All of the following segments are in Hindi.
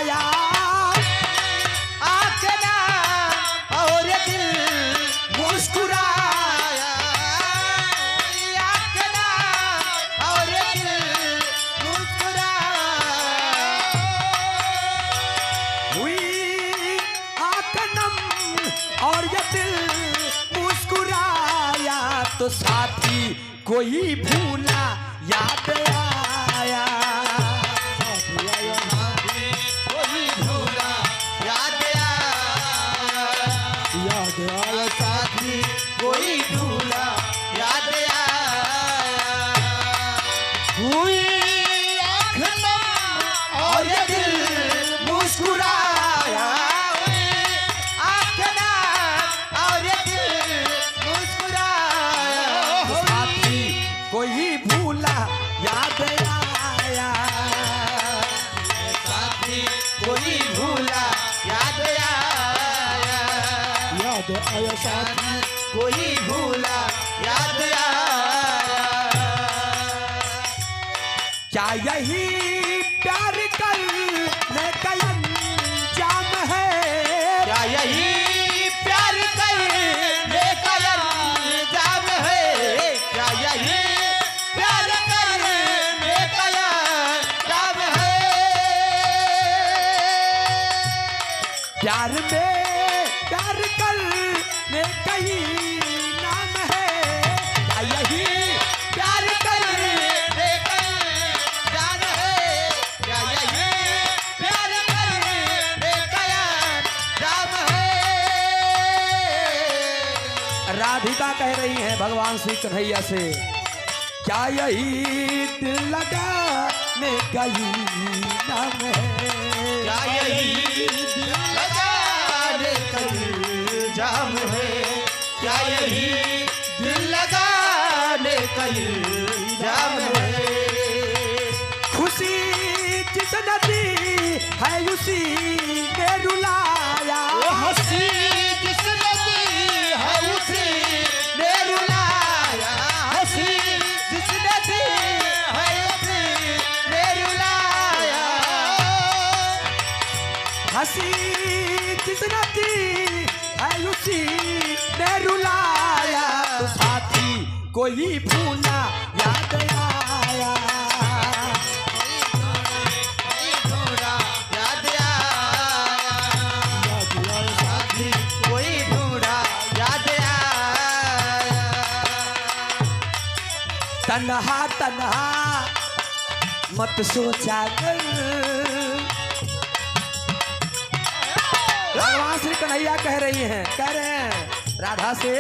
मुस्कुराया, आंखना और दिल मुस्कुराया, आंखना और दिल मुस्कुराया। हुई आंखनम और ये दिल मुस्कुराया, तो साथी कोई भूला याद आया, कोई भूला याद आया, याद आया साथी कोई भूला याद आया। हुई आँख नम और ये दिल मुस्कुराया, आँख नम और ये दिल मुस्कुराया, साथी कोई भूला याद आया, साथी कोई भूला याद आया, याद आया साथी कोई भूला याद आया। क्या यही प्यार करने का अंजाम है, क्या यही प्यार करने का अंजाम है, क्या यही प्यार करने का अंजाम है। प्यार में प्यार करने का ही नाम है, क्या यही प्यार करने का जान है, क्या यही प्यार करने का नाम है। राधिका कह रही है भगवान श्री कन्हैया से, क्या यही दिल लगाने का ही नाम है, क्या यही दिल लगाने का इल्जाम है, क्या यही दिल लगाने का इल्जाम है। खुशी जिसने दी है उसी ने रुलाया, हंसी जिसने दी है उसी ने रुलाया, हंसी जिसने दी है उसी ने रुलाया, हंसी जिसने दी है उसी ने रुलाया, तो साथी कोई भूला याद आया, कोई भूला याद आया, साथी कोई भूला याद आया। तन्हा तन्हा मत सोचा कर, भगवान श्री कन्हैया कह रही हैं, कह रहे हैं राधा से,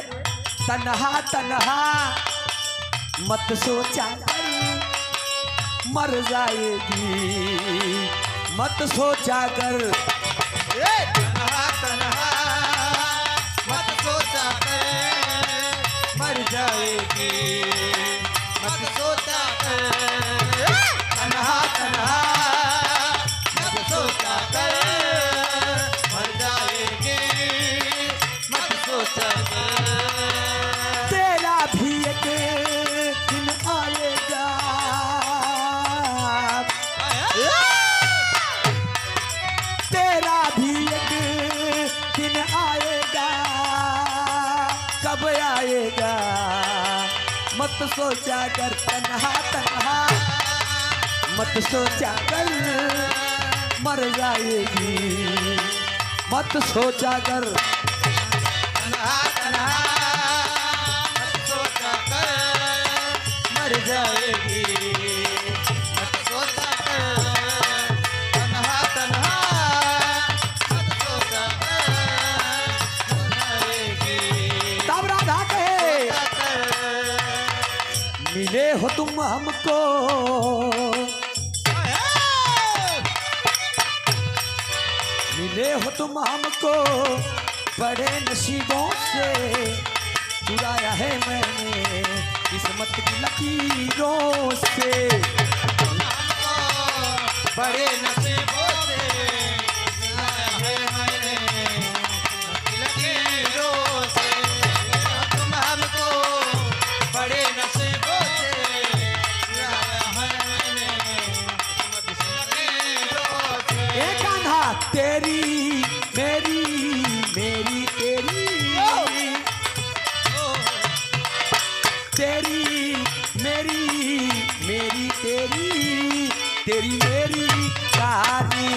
तन्हा तन्हा मत सोचा कर मर जाएगी, मत सोचा कर, तन्हा तन्हा मत सोचा कर मर जाएगी, मत सोचा कर, तन्हा तन्हा मत सोचा कर मर जाएगी, मत सोचा कर। तेरा भी एक दिन आएगा, तेरा भी एक दिन आएगा, कब आएगा मत सोचा कर, तन्हा तन्हा मत सोचा कर मर जाएगी, मत सोचा कर, तन्हा तन्हा मत सोचा कर मर जाएगी, मत सोचा कर, तन्हा तन्हा मत सोचा कर मर जाएगी। तब राधा कहे, मिले हो तुम हमको, मिले हो तुम हमको बड़े नसीबों से, चुराया है मैंने किस्मत की लकीरों से, बड़े नसीबों से चुराया है मैंने लकीरों से, तुम हमको बड़े नसीबों से चुराया है मैंने लकीरों से। एक आंधा तेरी मेरी मेरी तेरी तेरी मेरी मेरी तेरी तेरी मेरी कहानी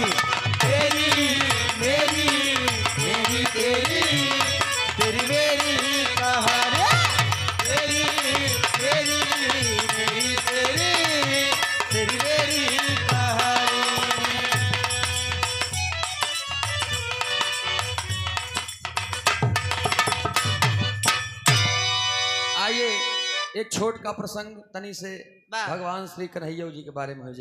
तेरी मेरी मेरी तेरी तेरी मेरी कहानी तेरी मेरी मेरी तेरी तेरी मेरी कहानी। आइए एक छोट का प्रसंग तनी से वाह। भगवान श्री कन्हैया जी के बारे में हो जाए।